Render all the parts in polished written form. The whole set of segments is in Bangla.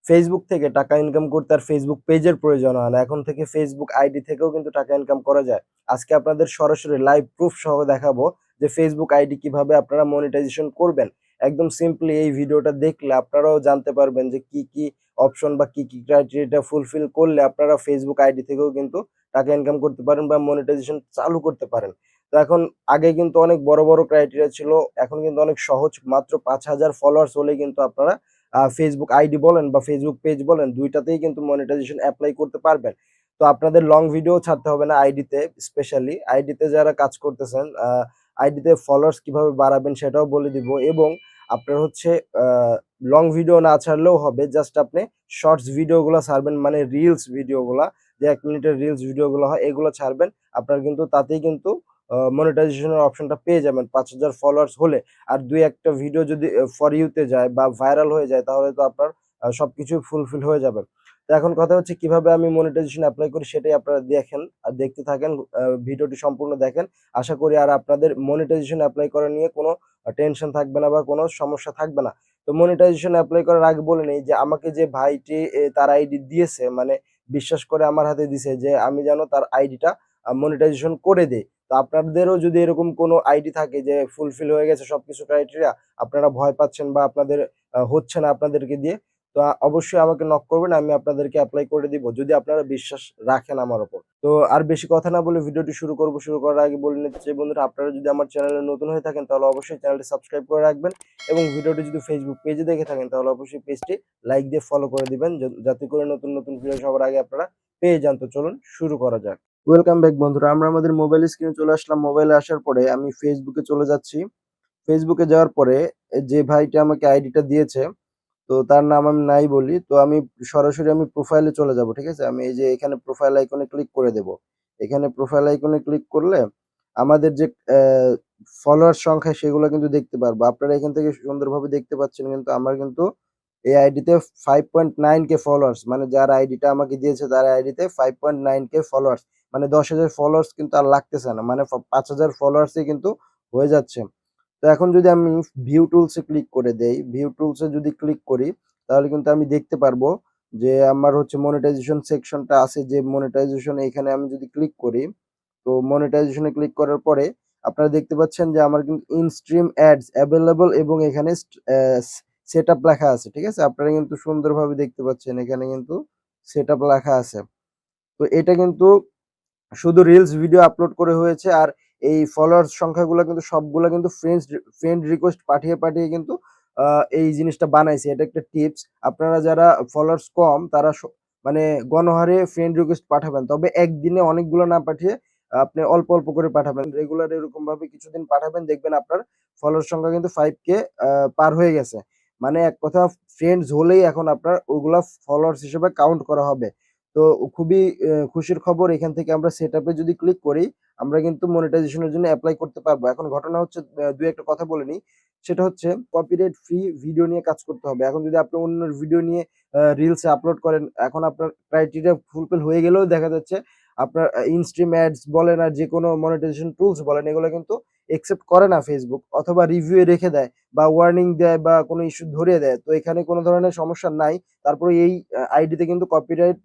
ফেসবুক থেকে টাকা ইনকাম করতে আর ফেসবুক পেজের প্রয়োজন হয় না। এখন থেকে ফেসবুক আইডি থেকেও কিন্তু টাকা ইনকাম করা যায়। আজকে আপনাদের সরাসরি লাইভ প্রুফ সহ দেখাবো যে ফেসবুক আইডি কিভাবে আপনারা মনিটাইজেশন করবেন। একদম সিম্পলি এই ভিডিওটা দেখলে আপনারাও জানতে পারবেন যে কি অপশন বা কি ক্রাইটেরিয়া ফুলফিল করলে আপনারা ফেসবুক আইডি থেকেও কিন্তু টাকা ইনকাম করতে পারেন বা মনিটাইজেশন চালু করতে পারেন। তো এখন আগে কিন্তু অনেক বড় ক্রাইটেরিয়া ছিল। এখন কিন্তু অনেক সহজ। মাত্র ৫,০০০ ফলোয়ার্স হলেই কিন্তু আপনারা ফেসবুক আইডি বলেন বা ফেসবুক পেজ বলেন, ২ টাতেই কিন্তু মনিটাইজেশন এপ্লাই করতে পারবেন। তো আপনাদের লং ভিডিও ছাড়তে হবে না আইডিতে, স্পেশালি আইডিতে যারা কাজ করতেছেন, আইডিতে ফলোয়ার্স কিভাবে বাড়াবেন সেটাও বলে দিব, এবং আপনার হচ্ছে আ লং ভিডিও না ছাড়লেও হবে। জাস্ট আপনি শর্টস ভিডিওগুলা ছাড়বেন, মানে রিলস ভিডিওগুলা, যে ১ মিনিটের রিলস ভিডিওগুলো হয় এগুলো ছাড়বেন। আপনার কিন্তু তাতেই কিন্তু মনিটাইজেশনের অপশনটা পেয়ে যাবেন ৫,০০০ ফলোয়ার্স হলে। আর ২-১ টা ভিডিও যদি ফর ইউ তে যায় বা ভাইরাল হয়ে যায় তাহলে তো আপনার সবকিছুই ফুলফিল হয়ে যাবে। তো এখন কথা হচ্ছে কিভাবে আমি মনিটাইজেশন এপ্লাই করি সেটাই আপনারা দেখেন আর দেখতে থাকেন। ভিডিওটি সম্পূর্ণ দেখেন। আশা করি আর আপনাদের মনিটাইজেশন এপ্লাই করা নিয়ে কোনো টেনশন থাকবে না বা কোনো সমস্যা থাকবে না। তো মনিটাইজেশন এপ্লাই করার আগে বলে নেই যে আমাকে যে ভাইটি তার আইডি দিয়েছে, মানে বিশ্বাস করে আমার হাতে দিছে যে আমি যেন তার আইডিটা মনিটাইজেশন করে দেই। তো আপনাদেরও যদি এরকম কোনো আইডি থাকে যে ফুলফিল হয়ে গেছে সবকিছু ক্রাইটেরিয়া, আপনারা ভয় পাচ্ছেন বা আপনাদের হচ্ছে না আপনাদেরকে দিয়ে, তো অবশ্যই আমাকে নক করবেন। আমি আপনাদেরকে এপ্লাই করে দিব যদি আপনারা বিশ্বাস রাখেন আমার উপর। তো আর বেশি কথা না বলে ভিডিওটি শুরু করব। শুরু করার আগে বলে নিতে চাই বন্ধুরা, আপনারা যদি আমার চ্যানেলে নতুন হয়ে থাকেন তাহলে অবশ্যই চ্যানেলটি সাবস্ক্রাইব করে রাখবেন, এবং ভিডিওটি যদি ফেসবুক পেজে দেখে থাকেন তাহলে অবশ্যই পেজটি লাইক দিয়ে ফলো করে দিবেন, যাতে করে নতুন ভিডিও সবার আগে আপনারা পেয়ে যান। তো চলুন শুরু করা যাক। ওয়েলকাম ব্যাক বন্ধুরা। আমরা আমাদের মোবাইল স্ক্রিনে চলে আসলাম। মোবাইলে আসার পরে আমি ফেসবুকে চলে যাচ্ছি। ফেসবুকে যাওয়ার পরে যে ভাইটা আমাকে আইডিটা দিয়েছে, তো তার নাম আমি নাই বলি। তো আমি সরাসরি প্রোফাইলে চলে যাব। ঠিক আছে? আমি এই যে এখানে প্রোফাইল আইকনে ক্লিক করে দেব। এখানে প্রোফাইল আইকনে ক্লিক করলে আমাদের যে ফলোয়ার সংখ্যা সেগুলো কিন্তু দেখতে পারবো। আপনারা এখান থেকে সুন্দরভাবে দেখতে পাচ্ছেন, কিন্তু আমার কিন্তু এই আইডিতে 5.9 কে ফলোয়ার্স, মানে যার আইডিটা আমাকে দিয়েছে তার আইডিতে 5.9 কে ফলোয়ার্স। মানে ১০,০০০ ফলোয়ার্স কিন্তু আর লাগতেছে না। মানে ৫,০০০ ফলোয়ার্সই কিন্তু হয়ে যাচ্ছে। তো এখন যদি আমি ভিউ টুলস এ ক্লিক করে দেই, ভিউ টুলস এ যদি ক্লিক করি তাহলে কিন্তু আমি দেখতে পারবো যে আমার হচ্ছে মনিটাইজেশন সেকশনটা আছে, যে মনিটাইজেশন এখানে আমি যদি ক্লিক করি, তো মনিটাইজেশন এ ক্লিক করার পরে আপনারা দেখতে পাচ্ছেন যে আমার কিন্তু ইন স্ট্রিম অ্যাডস এভেইলেবল এবং এখানে সেটআপ লেখা আছে। ঠিক আছে? আপনারা কিন্তু সুন্দরভাবে দেখতে পাচ্ছেন এখানে কিন্তু সেটআপ লেখা আছে। তো এটা কিন্তু শুধু রিলস ভিডিও আপলোড করে হয়েছে। আর এই ফলোয়ার্স সংখ্যাগুলা কিন্তু সবগুলা কিন্তু ফ্রেন্ড রিকোয়েস্ট পাঠিয়ে কিন্তু আ এই জিনিসটা বানাইছে। এটা একটা টিপস। আপনারা যারা ফলোয়ার্স কম তারা মানে গণহারে ফ্রেন্ড রিকোয়েস্ট পাঠাবেন। তবে একদিনে অনেকগুলো না পাঠিয়ে আপনি অল্প করে পাঠাবেন। রেগুলার এরকমভাবে কিছুদিন পাঠাবেন, দেখবেন আপনার ফলোয়ার সংখ্যা কিন্তু 5K আ পার হয়ে গেছে। মানে এক কথা, ফ্রেন্ডস হলেই এখন আপনার ওগুলা ফলোয়ার্স হিসেবে কাউন্ট করা হবে। তো খুবই খুশির খবর, এখান থেকে আমরা সেটআপ এ যদি ক্লিক করি, আমরা কিন্তু মনিটাইজেশন এর জন্য এপ্লাই করতে পারবো। এখন ঘটনা হচ্ছে ২ ১ টা কথা বলে নিই। সেটা হচ্ছে কপিরাইট ফ্রি ভিডিও নিয়ে কাজ করতে হবে। এখন যদি আপনি অন্যের ভিডিও নিয়ে রিলস এ আপলোড করেন, এখন আপনার ক্রাইটেরিয়া ফুলফিল হয়ে গেলেও দেখা যাচ্ছে আপনার ইনস্ট্রিম অ্যাডস বলেন আর যেকোনো মনিটাইজেশন টুলস বলেন, এগুলো কিন্তু একসেপ্ট করে না ফেসবুক, অথবা রিভিউ এ রেখে দেয় বা ওয়ার্নিং দেয় বা কোনো ইস্যু ধরিয়ে দেয়। তো এখানে কোনো ধরনের সমস্যা নাই। তারপরে এই আইডিতে কিন্তু কপিরাইট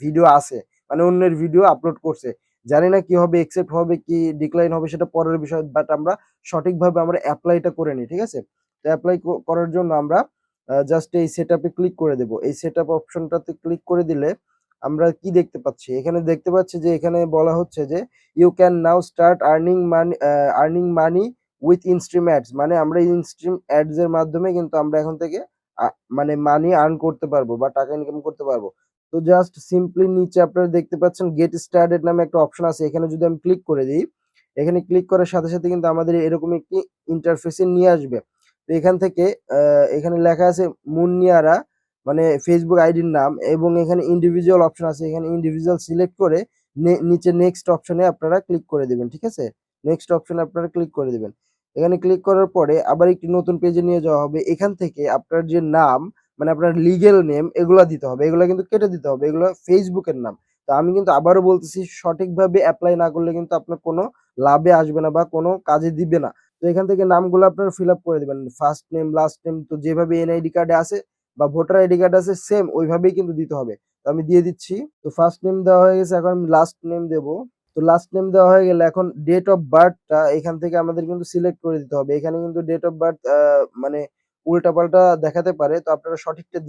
ভিডিও আছে। মানে অন্যের ভিডিও আপলোড করছে। জানি না কি হবে, একসেপ্ট হবে কি ডিক্লাইন হবে সেটা পরের বিষয়। বাট আমরা সঠিকভাবে আমরা এপ্লাইটা করে নিই। ঠিক আছে? তো এপ্লাই করার জন্য আমরা জাস্ট এই সেটআপ এ ক্লিক করে দেব। এই সেটআপ অপশনটাতে ক্লিক করে দিলে আমরা কি দেখতে পাচ্ছি? এখানে দেখতে পাচ্ছি যে এখানে বলা হচ্ছে যে you can now start earning money with instream ads. মানে আমরা ইনস্ট্রিম অ্যাডস এর মাধ্যমে কিন্তু আমরা এখন থেকে আ মানে মানি আর্ন করতে পারবো বা টাকা ইনকাম করতে পারবো। তো জাস্ট সিম্পলি নিচে আপনারা দেখতে পাচ্ছেন গেট স্টার্টেড নামে একটা অপশন আছে। এখানে যদি আমি ক্লিক করে দিই, এখানে ক্লিক করার সাথে কিন্তু আমাদের এরকম একটি ইন্টারফেসে নিয়ে আসবে। তো এখান থেকে এখানে লেখা আছে মুন্নিয়ারা, মানে ফেসবুক আইডির নাম, এবং এখানে ইন্ডিভিজুয়াল অপশন আছে। এখানে ইন্ডিভিজুয়াল সিলেক্ট করে নিচে নেক্সট অপশনে আপনারা ক্লিক করে দিবেন। ঠিক আছে? নেক্সট অপশনে আপনারা ক্লিক করে দিবেন। এখানে ক্লিক করার পরে আবার একটি নতুন পেজে নিয়ে যাওয়া হবে। এখান থেকে আপনার যে নাম, মানে আপনার লিগ্যাল নেম, এগুলা দিতে হবে। এগুলা কিন্তু কেটে দিতে হবে। এগুলা ফেসবুকের নাম। তো আমি কিন্তু আবারও বলতেছি, সঠিকভাবে এপ্লাই না করলে কিন্তু আপনার কোনো লাভে আসবে না বা কোনো কাজে দিবে না। তো এখান থেকে নামগুলো আপনারা ফিল আপ করে দিবেন। ফার্স্ট নেম, লাস্ট নেম, তো যেভাবে এনআইডি কার্ডে আছে বা ভোটার আইডি কার্ড আছে সেম ওইভাবেই কিন্তু দিতে হবে। তো আমি দিয়ে দিচ্ছি। তো ফার্স্ট নেম দেওয়া হয়ে গেছে, এখন আমি লাস্ট নেম দেব। তো লাস্ট নেম দেওয়া হয়ে গেলে এখন ডেট অফ বার্থটা এখান থেকে আমাদের কিন্তু সিলেক্ট করে দিতে হবে। এখানে কিন্তু ডেট অফ বার্থ মানে উল্টাপাল্টা দেখাতে পারে, তো আপনারা সঠিকটা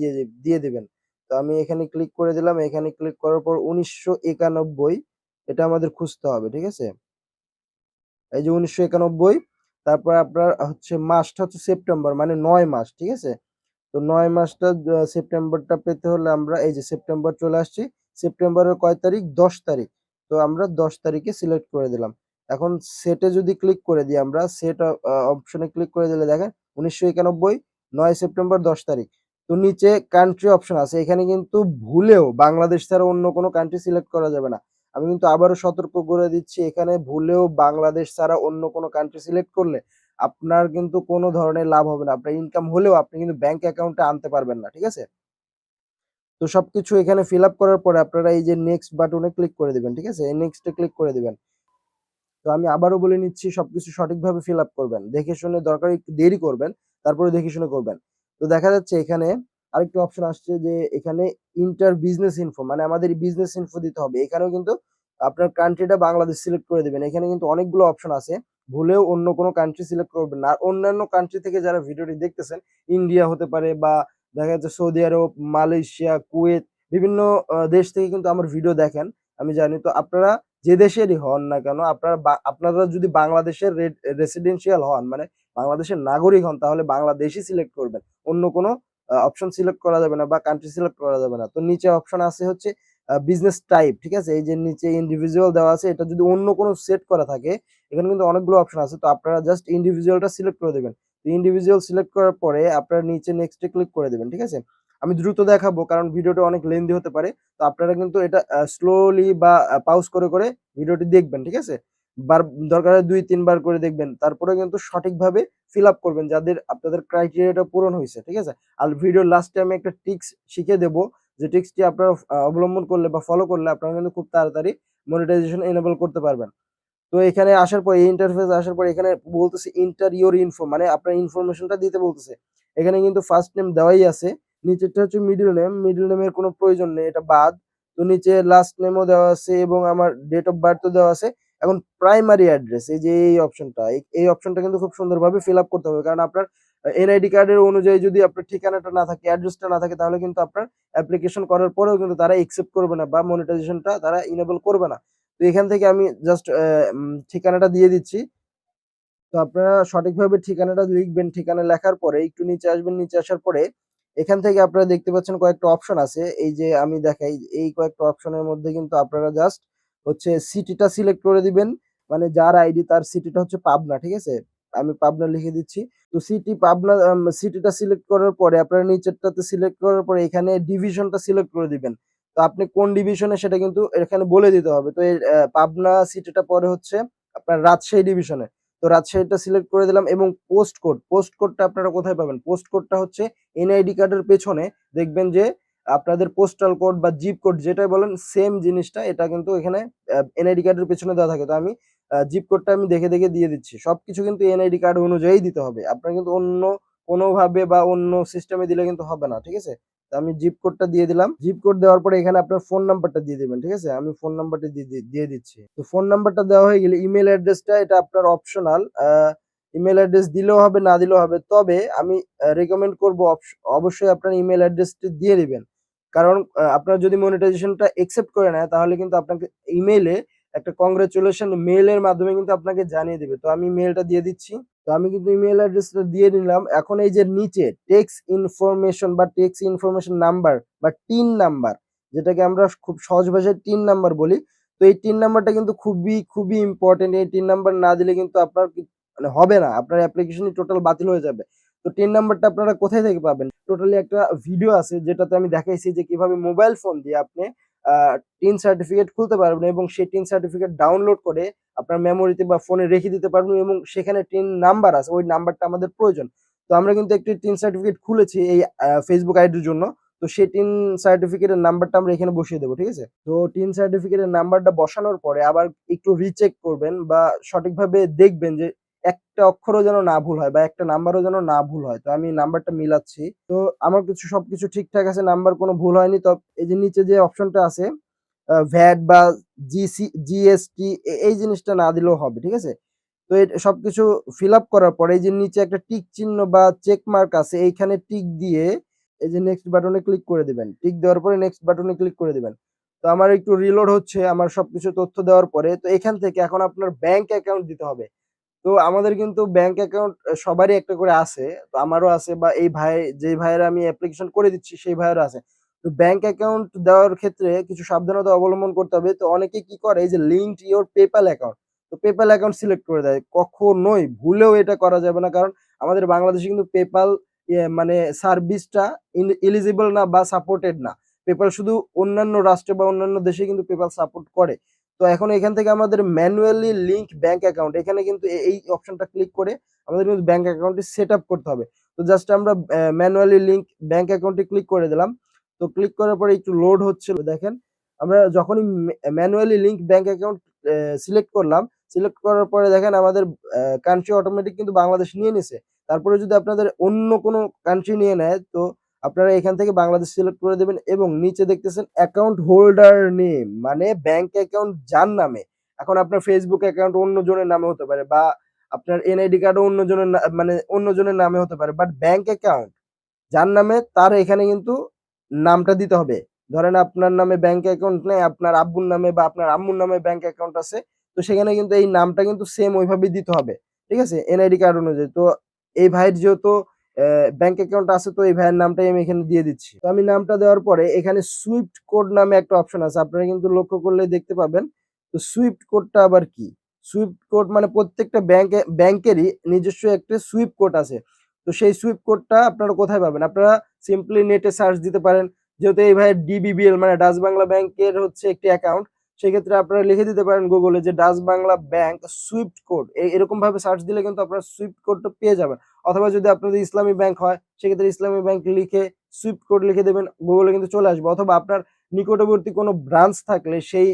দিয়ে দিবেন। তো আমি এখানে ক্লিক করে দিলাম। এখানে ক্লিক করার পর ১৯৯১ এটা আমাদের খুঁজতে হবে, ঠিক আছে? এই যে ১৯৯১, তারপর আপনার হচ্ছে মাসটা হচ্ছে সেপ্টেম্বর, মানে ৯ মাস, ঠিক আছে? তো ৯ মাসটা সেপ্টেম্বরটা পেতে হলে আমরা এই যে সেপ্টেম্বর চলে আসছি। সেপ্টেম্বরের কয় তারিখ? ১০ তারিখ। তো আমরা ১০ তারিখে সিলেক্ট করে দিলাম। এখন সেটে যদি ক্লিক করে দিই আমরা, সেট অপশনে ক্লিক করে দিলে দেখেন ১৯৯১, ৯ সেপ্টেম্বর, ১০ তারিখ। তো নিচে কান্ট্রি অপশন আছে। এখানে কিন্তু ভুলেও বাংলাদেশ ছাড়া অন্য কোনো কান্ট্রি সিলেক্ট করা যাবে না। আমি কিন্তু আবারও সতর্ক করে দিচ্ছি, এখানে ভুলেও বাংলাদেশ ছাড়া অন্য কোনো কান্ট্রি সিলেক্ট করলে আপনার কিন্তু কোনো ধরনের লাভ হবে না। আপনার ইনকাম হলেও আপনি কিন্তু ব্যাংক অ্যাকাউন্টে আনতে পারবেন না। ঠিক আছে? তো সবকিছু এখানে ফিল আপ করার পরে আপনারা এই যে নেক্সট বাটনে ক্লিক করে দিবেন। ঠিক আছে? এই নেক্সট এ ক্লিক করে দিবেন। তো আমি আবারও বলে নিচ্ছি, সবকিছু সঠিকভাবে ফিল আপ করবেন। দেখে শুনে, দরকার একটু দেরি করবেন, তারপরে দেখে শুনে করবেন। তো দেখা যাচ্ছে এখানে আরেকটা অপশন আসছে যে এখানে ইন্টার বিজনেস ইনফো, মানে আমাদের বিজনেস ইনফো দিতে হবে। এখানেও কিন্তু আপনার কান্ট্রিটা বাংলাদেশ সিলেক্ট করে দিবেন। এখানে কিন্তু অনেকগুলো অপশন আছে। ভুলেও অন্য কোনো কান্ট্রি সিলেক্ট করবেন না। আর অন্যান্য কান্ট্রি থেকে যারা ভিডিওটি দেখতেছেন, ইন্ডিয়া হতে পারে বা দেখা যাচ্ছে সৌদি আরব, মালয়েশিয়া, কুয়েত, বিভিন্ন দেশ থেকে কিন্তু আমার ভিডিও দেখেন, আমি জানি। তো আপনারা যে দেশেরই হন না কেন, আপনারা যদি বাংলাদেশের রেসিডেন্সিয়াল হন, মানে বাংলাদেশের নাগরিক হন, তাহলে বাংলাদেশই সিলেক্ট করবেন। অন্য কোনো অপশন সিলেক্ট করা যাবে না বা কান্ট্রি সিলেক্ট করা যাবে না। তো নিচে অপশন আছে হচ্ছে বিজনেস টাইপ, ঠিক আছে? এই যে নিচে ইন্ডিভিজুয়াল দেওয়া আছে, এটা যদি অন্য কোনো সেট করা থাকে, এখানে কিন্তু অনেকগুলো অপশন আছে। তো আপনারা জাস্ট ইন্ডিভিজুয়ালটা সিলেক্ট করে দেবেন। তো ইন্ডিভিজুয়াল সিলেক্ট করার পরে আপনারা নিচে নেক্সট এ ক্লিক করে দেবেন, ঠিক আছে? আমি দ্রুত দেখাবো কারণ ভিডিওটা অনেক লেন্দি হতে পারে। তো আপনারা কিন্তু এটা স্লোলি বা পাউজ করে ভিডিওটি দেখবেন, ঠিক আছে? বার দরকার হয় ২-৩ বার করে দেখবেন। তারপরে কিন্তু সঠিকভাবে ফিল আপ করবেন যাদের আপনাদের ক্রাইটেরিয়াটা পূরণ হইছে, ঠিক আছে? আর ভিডিওর লাস্টে আমি একটা ট্রিক্স শিখিয়ে দেব, যে ট্রিক্সটি আপনারা অবলম্বন করলে বা ফলো করলে আপনারা কিন্তু খুব তাড়াতাড়ি মনিটাইজেশন এনেবল করতে পারবেন। তো এখানে আসার পরে, এই ইন্টারফেস আসার পরে এখানে বলতেছে এন্টার ইওর ইনফো, মানে আপনার ইনফরমেশনটা দিতে বলতেছে। এখানে কিন্তু ফার্স্ট নেম দেওয়াই আছে। নিচেরটা হচ্ছে মিডল নেম। মিডল নেমের কোনো প্রয়োজন নেই, এটা বাদ। তো নিচে লাস্ট নেমও দেওয়া আছে এবং আমার ডেট অফ বার্থও দেওয়া আছে। এখন প্রাইমারি অ্যাড্রেস, এই যে এই অপশনটা, এই অপশনটা কিন্তু খুব সুন্দরভাবে ফিল আপ করতে হবে। কারণ আপনার এনআইডি কার্ডের অনুযায়ী যদি আপনার ঠিকানাটা না থাকে, অ্যাড্রেসটা না থাকে, তাহলে কিন্তু আপনার অ্যাপ্লিকেশন করার পরেও কিন্তু তারা একসেপ্ট করবে না বা মনিটাইজেশনটা তারা ইনেবল করবে না। তো এখান থেকে আমি জাস্ট ঠিকানাটা দিয়ে দিচ্ছি। তো আপনারা সঠিকভাবে ঠিকানাটা লিখবেন। ঠিকানা লেখার পরে একটু নিচে আসবেন। নিচে আসার পরে এখান থেকে আপনারা দেখতে পাচ্ছেন কয়েকটা অপশন আছে। এই যে আমি দেখাই, এই কয়েকটা অপশনের মধ্যে কিন্তু আপনারা জাস্ট হচ্ছে সিটিটা সিলেক্ট করে দিবেন। মানে যার আইডি তার সিটিটা হচ্ছে পাবনা, ঠিক আছে? আমি পাবনা লিখে দিচ্ছি। তো সিটি পাবনা, সিটিটা সিলেক্ট করার পরে আপনারা নিচেরটাতে সিলেক্ট করার পরে এখানে ডিভিশনটা সিলেক্ট করে দিবেন। তো আপনি কোন ডিভিশনে সেটা কিন্তু এখানে বলে দিতে হবে। তো এই পাবনা সিটিটা পরে হচ্ছে আপনার রাজশাহী ডিভিশনে। তো রাজশাহীটা সিলেক্ট করে দিলাম এবং পোস্ট কোড, পোস্ট কোডটা আপনারা কোথায় পাবেন? পোস্ট কোডটা হচ্ছে এনআইডি কার্ডের পেছনে দেখবেন যে আপনাদের পোস্টাল কোড বা জিপ কোড যেটাই বলেন, সেম জিনিসটা এটা কিন্তু এখানে এনআইডি কার্ডের পেছনে দেওয়া থাকে। তো আমি জিপ কোডটা আমি দেখে দিয়ে দিচ্ছি। সবকিছু কিন্তু এনআইডি কার্ড অনুযায়ী দিতে হবে। আপনার কিন্তু অন্য কোনোভাবে বা অন্য সিস্টেমে দিলে কিন্তু হবে না, ঠিক আছে? তো আমি জিপ কোডটা দিয়ে দিলাম। জিপ কোড দেওয়ার পরে এখানে আপনার ফোন নাম্বারটা দিয়ে দিবেন, ঠিক আছে? আমি ফোন নাম্বারটা দিয়ে দিচ্ছি। তো ফোন নাম্বারটা দেওয়া হয়ে গেলে ইমেইল অ্যাড্রেসটা এটা আপনার অপশনাল। ইমেইল অ্যাড্রেস দিলেও হবে, না দিলেও হবে। তবে আমি রিকমেন্ড করব অবশ্যই আপনার ইমেইল অ্যাড্রেসটি দিয়ে দিবেন। কারণ আপনার যদি মনিটাইজেশনটা অ্যাকসেপ্ট করে নেয়, তাহলে কিন্তু আপনাকে ইমেইলে একটা কংগ্রাচুলেশন মেইলের মাধ্যমে কিন্তু আপনাকে জানিয়ে দিবে। তো আমি মেইলটা দিয়ে দিচ্ছি। তো আমি কিন্তু ইমেইল অ্যাড্রেসটা দিয়ে নিলাম। এখন এই যে নিচে টেক্সট ইনফরমেশন বা টেক্সট ইনফরমেশন নাম্বার বা টিন নাম্বার, যেটাকে আমরা খুব সহজ ভাষায় টিন নাম্বার বলি। তো এই টিন নাম্বারটা কিন্তু খুবই ইম্পর্টেন্ট। এই টিন নাম্বার না দিলে কিন্তু আপনার মানে হবে না। আপনার অ্যাপ্লিকেশনই টোটাল বাতিল হয়ে যাবে। তো টিন নাম্বারটা আপনারা কোথায় থেকে পাবেন? টোটালি একটা ভিডিও আছে যেটাতে আমি দেখাইছি যে কিভাবে মোবাইল ফোন দিয়ে আপনি আ টিন সার্টিফিকেট খুলতে পারবেন এবং সেই টিন সার্টিফিকেট ডাউনলোড করে আপনার মেমোরিতে বা ফোনে রেখে দিতে পারবেন এবং সেখানে টিন নাম্বার আছে। ওই নাম্বারটা আমাদের প্রয়োজন। তো আমরা কিন্তু একটি টিন সার্টিফিকেট খুলেছি এই Facebook আইডির জন্য। তো সেই টিন সার্টিফিকেটের নাম্বারটা আমরা এখানে বসিয়ে দেব, ঠিক আছে? তো টিন সার্টিফিকেটের নাম্বারটা বসানোর পরে আবার একটু রিচেক করবেন বা সঠিকভাবে দেখবেন যে একটা অক্ষরও যেন না ভুল হয় বা একটা নাম্বারও যেন না ভুল হয়। তো আমি নাম্বারটা মিলাচ্ছি। তো আমার সবকিছু ঠিকঠাক আছে, নাম্বার কোনো ভুল হয়নি। তো এই যে নিচে যে অপশনটা আছে ভ্যাট বা জিএসটি এই জিনিসটা না দিলেও হবে, ঠিক আছে? তো সবকিছু ফিল আপ করার পরে এই যে নিচে একটা টিক চিহ্ন বা চেক মার্ক আছে, এইখানে টিক দিয়ে এই যে নেক্সট বাটনে ক্লিক করে দিবেন। টিক দেওয়ার পরে নেক্সট বাটনে ক্লিক করে দিবেন। তো আমার একটু রিলোড হচ্ছে আমার সবকিছু তথ্য দেওয়ার পরে। তো এখান থেকে এখন আপনার ব্যাংক অ্যাকাউন্ট দিতে হবে। তো আমাদের কিন্তু ব্যাংক অ্যাকাউন্ট সবারই একটা করে আছে। তো আমারও আছে বা এই যেই ভাইয়ের আমি অ্যাপ্লিকেশন করে দিচ্ছি সেই ভাইয়েরও আছে। তো ব্যাংক অ্যাকাউন্ট দেওয়ার ক্ষেত্রে কিছু সাবধানতা অবলম্বন করতে হবে। তো অনেকে কি করে এই যে লিঙ্কড ইওর পেপ্যাল অ্যাকাউন্ট। তো পেপ্যাল অ্যাকাউন্ট সিলেক্ট করে দেয়। কখনোই ভুলেও এটা করা যাবে না। কারণ আমাদের বাংলাদেশে কিন্তু পেপ্যাল মানে সার্ভিসটা এলিজিবল না বা সাপোর্টেড না। পেপ্যাল শুধু অন্যান্য রাষ্ট্রে বা অন্যান্য দেশে কিন্তু পেপ্যাল সাপোর্ট করে। তো এখন এখান থেকে আমাদের ম্যানুয়ালি লিঙ্ক ব্যাংক অ্যাকাউন্ট, এখানে কিন্তু এই অপশনটা ক্লিক করে আমাদের কিন্তু ব্যাংক অ্যাকাউন্টটি সেট আপ করতে হবে। তো জাস্ট আমরা ম্যানুয়ালি লিঙ্ক ব্যাংক অ্যাকাউন্টে ক্লিক করে দিলাম। তো ক্লিক করার পরে একটু লোড হচ্ছিল দেখেন। আমরা যখনই manually link bank account select করলাম, সিলেক্ট করার পরে দেখেন আমাদের কান্ট্রি অটোমেটিক কিন্তু বাংলাদেশ নিয়ে নিছে। তারপরে যদি আপনাদের অন্য কোনো কান্ট্রি নিয়ে নেয়, তো আপনারা এখান থেকে বাংলাদেশ সিলেক্ট করে দেবেন এবং নিচে দেখতেছেন অ্যাকাউন্ট হোল্ডার নেম, মানে ব্যাংক অ্যাকাউন্ট যার নামে। এখন আপনার ফেসবুক অ্যাকাউন্ট অন্য জনের নামে হতে পারে বা আপনার এনআইডি কার্ডও অন্য জনের মানে অন্য জনের নামে হতে পারে, বাট ব্যাংক অ্যাকাউন্ট যার নামে তার এখানে কিন্তু নামটা দিতে হবে। ধরেন আপনার নামে ব্যাংক অ্যাকাউন্ট নেই, আপনার আব্বুর নামে বা আপনার আম্মুর নামে ব্যাংক অ্যাকাউন্ট আছে। তো সেখানে কিন্তু এই নামটা কিন্তু সেম ওইভাবেই দিতে হবে। ঠিক আছে? এনআইডি কার্ড অনুযায়ী। তো এই ভাইয়ের যেহেতু ব্যাংক অ্যাকাউন্ট আছে, তো এই ভাইয়ের নামটাই আমি এখানে দিয়ে দিচ্ছি। তো আমি নামটা দেওয়ার পরে এখানে সুইফট কোড নামে একটা অপশন আছে। আপনারা কিন্তু লক্ষ্য করলে দেখতে পাবেন। তো সুইফট কোডটা আবার কি? সুইফট কোড মানে প্রত্যেকটা ব্যাংকেরই নিজস্ব একটা সুইফট কোড আছে। তো সেই সুইফট কোডটা আপনারা কোথায় পাবেন? আপনারা সিম্পলি নেটে সার্চ দিতে পারেন। যেহেতু এই ভাইয়ের ডিবিবিএল মানে ডাচ বাংলা ব্যাংকের হচ্ছে একটি অ্যাকাউন্ট। সেক্ষেত্রে আপনারা লিখে দিতে পারেন গুগলে যে Dutch Bangla bank Swift code. এরকম ভাবে সার্চ দিলে কিন্তু আপনারা সুইফট কোডটা পেয়ে যাবেন। অথবা যদি আপনাদের ইসলামী ব্যাংক হয়, সেক্ষেত্রে ইসলামী ব্যাংক লিখে সুইফট কোড লিখে দেবেন, গুগলে কিন্তু চলে আসবে। অথবা আপনার নিকটবর্তী কোনো ব্রাঞ্চ থাকলে সেই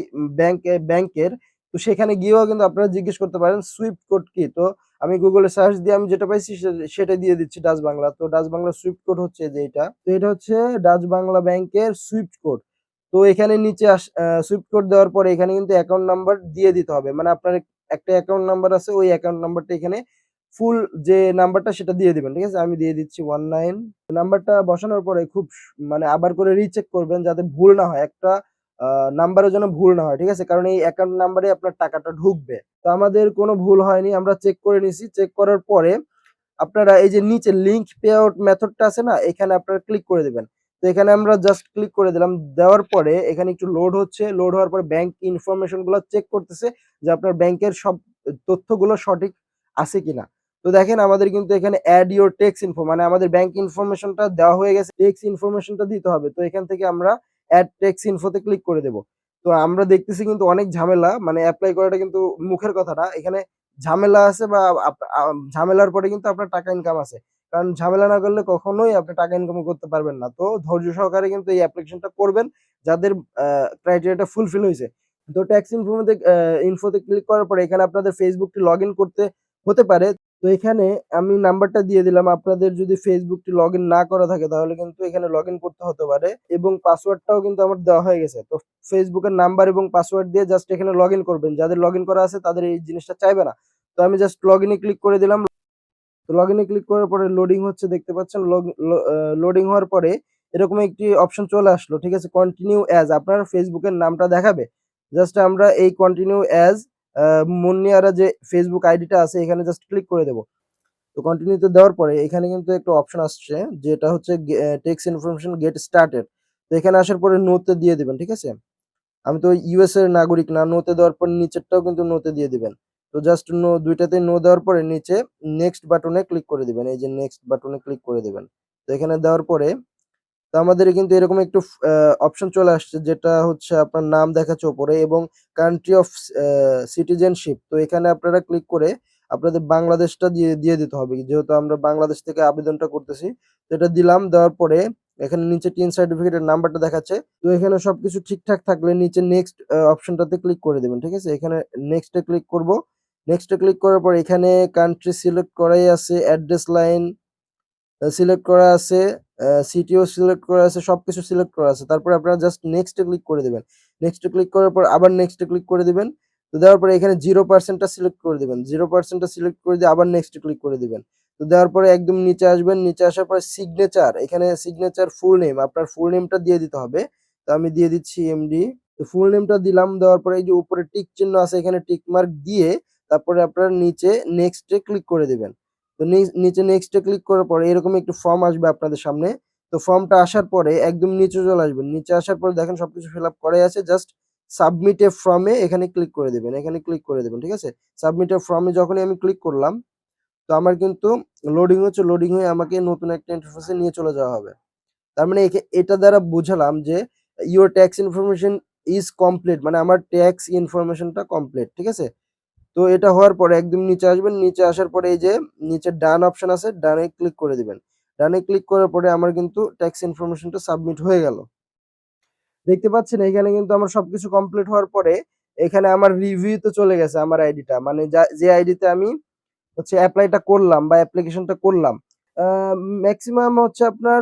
ব্যাংকের, তো সেখানে গিয়েও কিন্তু আপনারা জিজ্ঞেস করতে পারেন সুইফট কোড কি। তো আমি গুগলে সার্চ দিয়ে আমি যেটা পাইছি সেটা দিয়ে দিচ্ছি ডাচ বাংলা। তো ডাচ বাংলা সুইফট কোড হচ্ছে যে এটা। তো এটা হচ্ছে ডাচ বাংলা ব্যাংকের সুইফট কোড। তো এখানে নিচে সুইফট কোড দেওয়ার পরে এখানে কিন্তু অ্যাকাউন্ট নাম্বার দিয়ে দিতে হবে। মানে আপনার একটা অ্যাকাউন্ট নাম্বার আছে, ওই অ্যাকাউন্ট নাম্বারটা এখানে ফুল যে নাম্বারটা সেটা দিয়ে দিবেন। ঠিক আছে? আমি দিয়ে দিচ্ছি 19। নাম্বারটা বসানোর পরে খুব মানে আবার করে রিচেক করবেন যাতে ভুল না হয়। একটা নাম্বারের যেন ভুল না হয়। ঠিক আছে? কারণ এই অ্যাকাউন্ট নাম্বারে আপনার টাকাটা ঢুকবে। তো আমাদের কোনো ভুল হয়নি। আমরা চেক করে নিছি। চেক করার পরে আপনারা এই যে নিচে লিঙ্ক পে আউট মেথডটা আছে না? এখানে আপনারা ক্লিক করে দিবেন। তো এখানে আমরা জাস্ট ক্লিক করে দিলাম। দেওয়ার পরে এখানে একটু লোড হচ্ছে। লোড হওয়ার পরে ব্যাংক ইনফরমেশন গুলো চেক করতেছে যে আপনার ব্যাংকের সব তথ্যগুলো সঠিক আছে কিনা। তো দেখেন আমাদের কিন্তু এখানে এড ইউর টেক্স ইনফো মানে আমাদের ব্যাংক ইনফরমেশনটা দেওয়া হয়ে গেছে। টেক্স ইনফরমেশনটা দিতে হবে। তো এখান থেকে আমরা এড টেক্স ইনফোতে ক্লিক করে দেব। তো আমরা দেখতেছি কিন্তু অনেক ঝামেলা, মানে এপ্লাই করাটা কিন্তু মুখের কথা না। এখানে ঝামেলা আছে বা ঝামেলার পরে কিন্তু আপনার টাকা ইনকাম আছে। কারণ ঝামেলা না করলে কখনোই আপনি টাকা ইনকাম করতে পারবেন না। তো ধৈর্য সহকারে কিন্তু এই অ্যাপ্লিকেশনটা করবেন যাদের ক্রাইটেরিয়াটা ফুলফিল হইছে। তো ট্যাক্স ইনফোতে ক্লিক করার পরে এখানে আপনাদের ফেসবুকটি লগইন করতে হতে পারে। তো এখানে আমি নাম্বারটা দিয়ে দিলাম। আপনাদের যদি ফেসবুকটি লগইন না করা থাকে তাহলে কিন্তু এখানে লগইন করতে হতে পারে এবং পাসওয়ার্ডটাও কিন্তু আমার দেওয়া হয়ে গেছে। তো ফেসবুকের নাম্বার এবং পাসওয়ার্ড দিয়ে জাস্ট এখানে লগইন করবেন। যাদের লগইন করা আছে তাদের এই জিনিসটা চাইবে না। তো আমি জাস্ট লগইনে ক্লিক করে দিলাম। তো লগইনে ক্লিক করার পরে লোডিং হচ্ছে দেখতে পাচ্ছেন। লোডিং হওয়ার পরে এরকম একটি অপশন চলে আসলো। ঠিক আছে? কন্টিনিউ অ্যাজ আপনার ফেসবুকের নামটা দেখাবে। জাস্ট আমরা এই কন্টিনিউ অ্যাজ মুন্নিয়ারা যে ফেসবুক আইডিটা আছে এখানে জাস্ট ক্লিক করে দেব। তো কন্টিনিউতে দেওয়ার পরে এখানে কিন্তু একটা অপশন আসছে যেটা হচ্ছে টেক্সট ইনফরমেশন গেট স্টার্টেড। তো এখানে আসার পরে নো তে দিয়ে দিবেন। ঠিক আছে? আমি তো ইউএস এর নাগরিক না। নো তে দেওয়ার পর নিচেরটাও কিন্তু নো তে দিয়ে দিবেন। তো জাস্ট নো, দুইটাতেই নো দেওয়ার পরে নিচে নেক্সট বাটনে ক্লিক করে দিবেন। এই যে নেক্সট বাটনে ক্লিক করে দিবেন। তো এখানে দেওয়ার পরে তো আমাদের কিন্তু এরকম একটু অপশন চলে আসছে যেটা হচ্ছে আপনার নাম দেখাচ্ছে উপরে এবং কান্ট্রি অফ সিটিজেনশিপ। তো এখানে আপনারা ক্লিক করে আপনাদের বাংলাদেশটা দিয়ে দিতে হবে। যেহেতু আমরা বাংলাদেশ থেকে আবেদনটা করতেছি। তো এটা দিলাম। দেওয়ার পরে এখানে নিচে টিন সার্টিফিকেটের নাম্বারটা দেখাচ্ছে। তো এখানে সবকিছু ঠিকঠাক থাকলে নিচে নেক্সট অপশনটাতে ক্লিক করে দিবেন। ঠিক আছে? এখানে নেক্সটে ক্লিক করব। নেক্সটে ক্লিক করার পর এখানে কান্ট্রি সিলেক্ট করাই আছে, অ্যাড্রেস লাইন সিলেক্ট করা আছে, সিটিও সিলেক্ট করা আছে, সবকিছু সিলেক্ট করা আছে। তারপরে আপনারা জাস্ট নেক্সটে ক্লিক করে দিবেন। নেক্সটে ক্লিক করার পর আবার নেক্সটে ক্লিক করে দিবেন। তো দেওয়ার পরে এখানে 0% টা সিলেক্ট করে দিবেন। 0% টা সিলেক্ট করে দিয়ে আবার নেক্সটে ক্লিক করে দিবেন। তো দেওয়ার পরে একদম নিচে আসবেন। নিচে আসার পরে সিগনেচার, এখানে সিগনেচার ফুল নেম, আপনার ফুল নেমটা দিয়ে দিতে হবে। তো আমি দিয়ে দিচ্ছি এমডি। তো ফুল নেমটা দিলাম, দেওয়ার পরে এই যে উপরে টিক চিহ্ন আছে এখানে টিক মার্ক দিয়ে তারপরে আপনারা নিচে নেক্সটে ক্লিক করে দিবেন। তো নিচে নেক্সটে ক্লিক করার পরে এরকম একটু ফর্ম আসবে আপনাদের সামনে। তো ফর্মটা আসার পরে একদম নিচে চলে আসবেন। নিচে আসার পরে দেখেন সবকিছু ফিল আপ করাই আছে। জাস্ট সাবমিট এ ফর্মে এখানে ক্লিক করে দিবেন। এখানে ক্লিক করে দিবেন। ঠিক আছে? সাবমিট এ ফর্মে যখনই আমি ক্লিক করলাম, তো আমার কিন্তু লোডিং হচ্ছে, লোডিং হয়ে আমাকে নতুন একটা ইন্টারফেসে নিয়ে চলে যাওয়া হবে। তার মানে এটা দ্বারা বুঝালাম যে your tax information is complete, মানে আমার ট্যাক্স ইনফরমেশনটা কমপ্লিট। ঠিক আছে? তো এটা হওয়ার পরে একদম নিচে আসবেন। নিচে আসার পরে এই যে নিচে ডান অপশন আছে, ডানে ক্লিক করে দিবেন। ডানে ক্লিক করার পরে আমার কিন্তু ট্যাক্স ইনফরমেশনটা সাবমিট হয়ে গেল। দেখতে পাচ্ছেন এখানে কিন্তু আমার সবকিছু কমপ্লিট হওয়ার পরে এখানে আমার রিভিউ তে চলে গেছে আমার আইডিটা, মানে যে আইডিতে আমি হচ্ছে এপ্লাইটা করলাম বা অ্যাপ্লিকেশনটা করলাম। ম্যাক্সিমাম হচ্ছে আপনার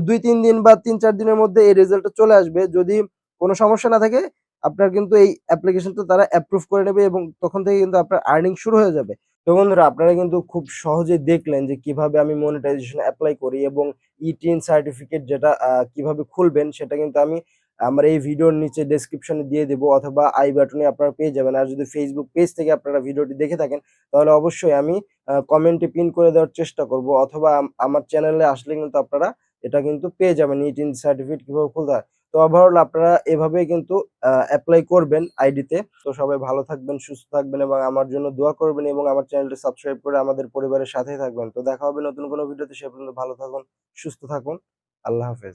২-৩ দিন বা ৩-৪ দিনের মধ্যে এই রেজাল্টটা চলে আসবে। যদি কোনো সমস্যা না থাকে আপনার কিন্তু এই অ্যাপ্লিকেশনটা তারা অ্যাপ্রুভ করে নেবে এবং তখন থেকে কিন্তু আপনার আর্নিং শুরু হয়ে যাবে। তো বন্ধুরা, আপনারা কিন্তু খুব সহজেই দেখলেন যে কিভাবে আমি মনিটাইজেশন এপ্লাই করি এবং ইটিন সার্টিফিকেট যেটা কিভাবে খুলবেন সেটা কিন্তু আমি আমার এই ভিডিওর নিচে ডেসক্রিপশনে দিয়ে দেব, অথবা আই বাটনে আপনারা পেয়ে যাবেন। আর যদি ফেসবুক পেজ থেকে আপনারা ভিডিওটি দেখে থাকেন তাহলে অবশ্যই আমি কমেন্টে পিন করে দেওয়ার চেষ্টা করব, অথবা আমার চ্যানেলে আসলে কিন্তু আপনারা এটা কিন্তু পেয়ে যাবেন ইটিন সার্টিফিকেট কিভাবে খুলতে হয়। তো ওভারঅল আপনারা এভাবেই কিন্তু এপ্লাই করবেন আইডিতে। তো সবাই ভালো থাকবেন, সুস্থ থাকবেন এবং আমার জন্য দোয়া করবেন এবং আমার চ্যানেলটি সাবস্ক্রাইব করে আমাদের পরিবারের সাথেই থাকবেন। তো দেখা হবে নতুন কোনো ভিডিওতে। সে পর্যন্ত ভালো থাকুন, সুস্থ থাকুন। আল্লাহ হাফেজ।